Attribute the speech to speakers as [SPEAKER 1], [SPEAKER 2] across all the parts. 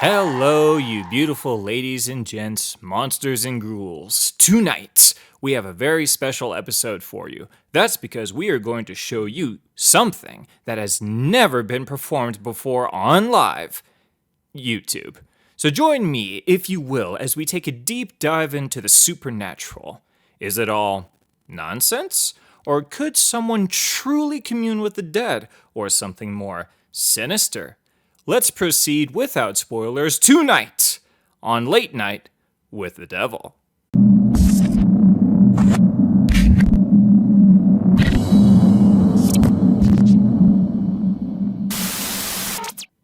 [SPEAKER 1] Hello, you beautiful ladies and gents, monsters and ghouls. Tonight, we have a very special episode for you. That's because we are going to show you something that has never been performed before on live YouTube. So join me, if you will, as we take a deep dive into the supernatural. Is it all nonsense? Or could someone truly commune with the dead? Or something more sinister? Let's proceed without spoilers tonight on Late Night with the Devil.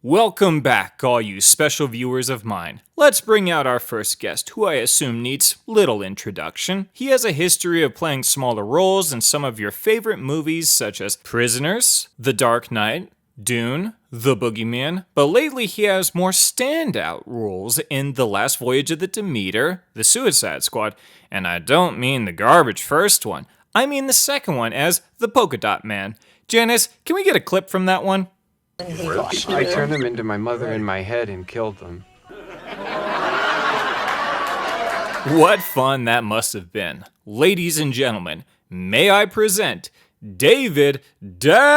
[SPEAKER 1] Welcome back, all you special viewers of mine. Let's bring out our first guest, who I assume needs little introduction. He has a history of playing smaller roles in some of your favorite movies such as Prisoners, The Dark Knight, Dune, The Boogeyman, but lately he has more standout roles in The Last Voyage of the Demeter, The Suicide Squad, and I don't mean the garbage first one, I mean the second one as the Polka Dot Man. Janice, can we get a clip from that one?
[SPEAKER 2] I turned them into my mother in my head and killed them.
[SPEAKER 1] What fun that must have been. Ladies and gentlemen, may I present David Dastmalchian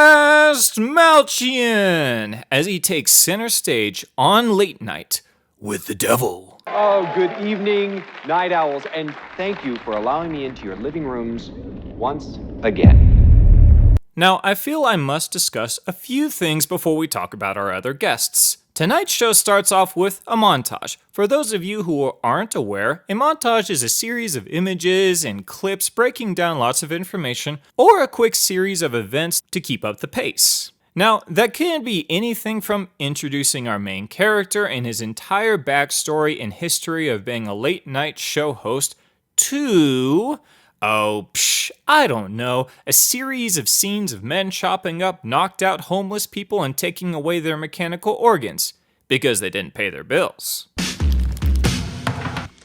[SPEAKER 1] as he takes center stage on Late Night with the Devil.
[SPEAKER 2] Oh, good evening, night owls, and thank you for allowing me into your living rooms once again.
[SPEAKER 1] Now, I feel I must discuss a few things before we talk about our other guests. Tonight's show starts off with a montage. For those of you who aren't aware, a montage is a series of images and clips breaking down lots of information, or a quick series of events to keep up the pace. Now, that can be anything from introducing our main character and his entire backstory and history of being a late night show host to, I don't know, a series of scenes of men chopping up knocked out homeless people and taking away their mechanical organs because they didn't pay their bills.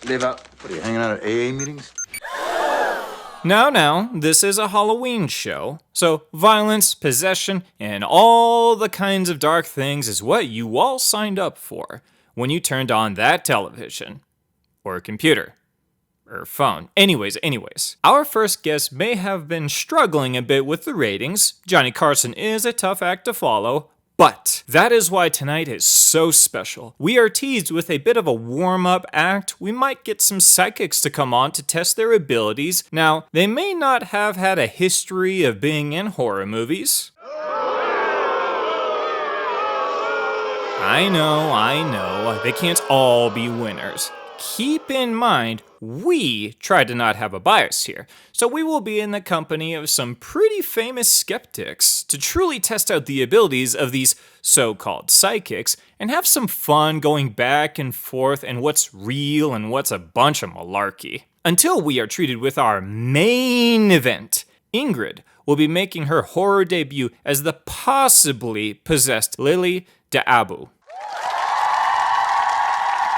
[SPEAKER 3] Live out. What are you, hanging out at AA meetings?
[SPEAKER 1] Now, this is a Halloween show, so violence, possession, and all the kinds of dark things is what you all signed up for when you turned on that television or computer. Or phone. Anyways. Our first guest may have been struggling a bit with the ratings. Johnny Carson is a tough act to follow, but that is why tonight is so special. We are teased with a bit of a warm-up act. We might get some psychics to come on to test their abilities. Now, they may not have had a history of being in horror movies. I know. They can't all be winners. Keep in mind, we try to not have a bias here, so we will be in the company of some pretty famous skeptics to truly test out the abilities of these so-called psychics and have some fun going back and forth and what's real and what's a bunch of malarkey. Until we are treated with our main event, Ingrid will be making her horror debut as the possibly possessed Lily d'Abu.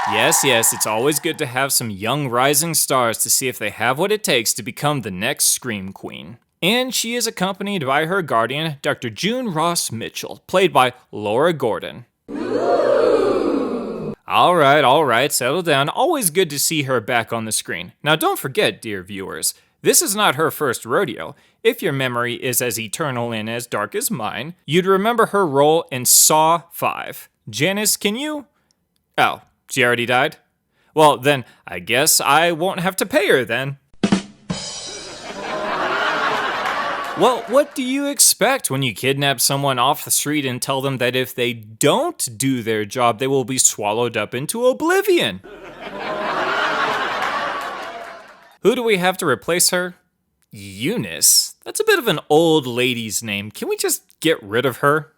[SPEAKER 1] Yes, it's always good to have some young rising stars to see if they have what it takes to become the next Scream Queen. And she is accompanied by her guardian, Dr. June Ross Mitchell, played by Laura Gordon. Alright, settle down. Always good to see her back on the screen. Now don't forget, dear viewers, this is not her first rodeo. If your memory is as eternal and as dark as mine, you'd remember her role in Saw 5. Janice, can you? Oh. She already died? Well, then, I guess I won't have to pay her then. Well, what do you expect when you kidnap someone off the street and tell them that if they don't do their job, they will be swallowed up into oblivion? Who do we have to replace her? Eunice? That's a bit of an old lady's name. Can we just get rid of her?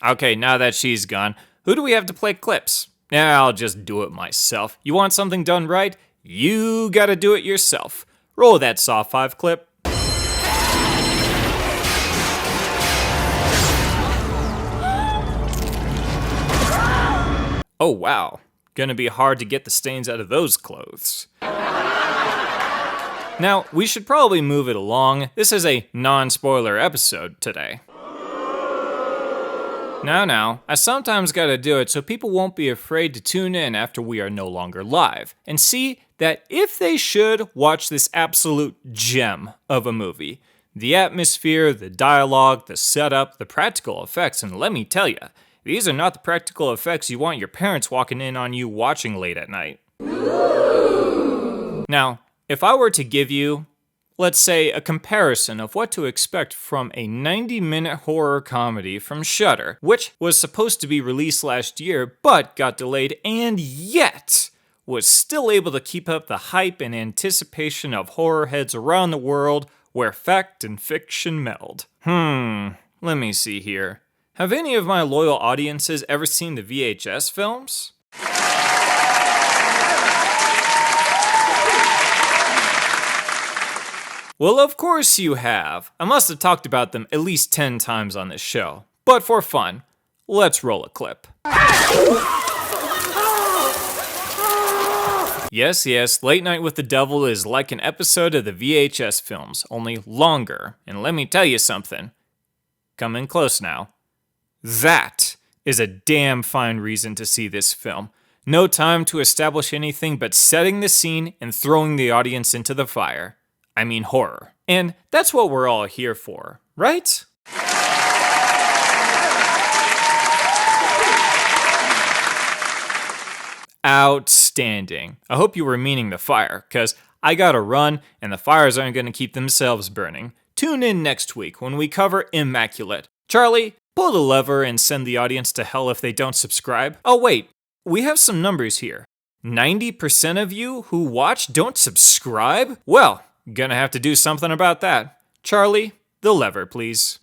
[SPEAKER 1] Okay, now that she's gone, who do we have to play clips? I'll just do it myself. You want something done right? You gotta do it yourself. Roll that Saw 5 clip. Oh wow, gonna be hard to get the stains out of those clothes. Now, we should probably move it along. This is a non-spoiler episode today. Now, I sometimes gotta do it so people won't be afraid to tune in after we are no longer live, and see that if they should watch this absolute gem of a movie, the atmosphere, the dialogue, the setup, the practical effects, and let me tell you, these are not the practical effects you want your parents walking in on you watching late at night. Now, if I were to give you, let's say, a comparison of what to expect from a 90-minute horror comedy from Shudder, which was supposed to be released last year but got delayed and yet was still able to keep up the hype and anticipation of horror heads around the world where fact and fiction meld. Let me see here. Have any of my loyal audiences ever seen the VHS films? Well, of course you have. I must have talked about them at least 10 times on this show. But for fun, let's roll a clip. Yes, Late Night with the Devil is like an episode of the VHS films, only longer. And let me tell you something. Come in close now. That is a damn fine reason to see this film. No time to establish anything but setting the scene and throwing the audience into the fire. I mean horror. And that's what we're all here for, right? Outstanding. I hope you were meaning the fire, because I gotta run and the fires aren't gonna keep themselves burning. Tune in next week when we cover Immaculate. Charlie, pull the lever and send the audience to hell if they don't subscribe. Oh wait, we have some numbers here. 90% of you who watch don't subscribe? Well, gonna have to do something about that. Charlie, the lever, please.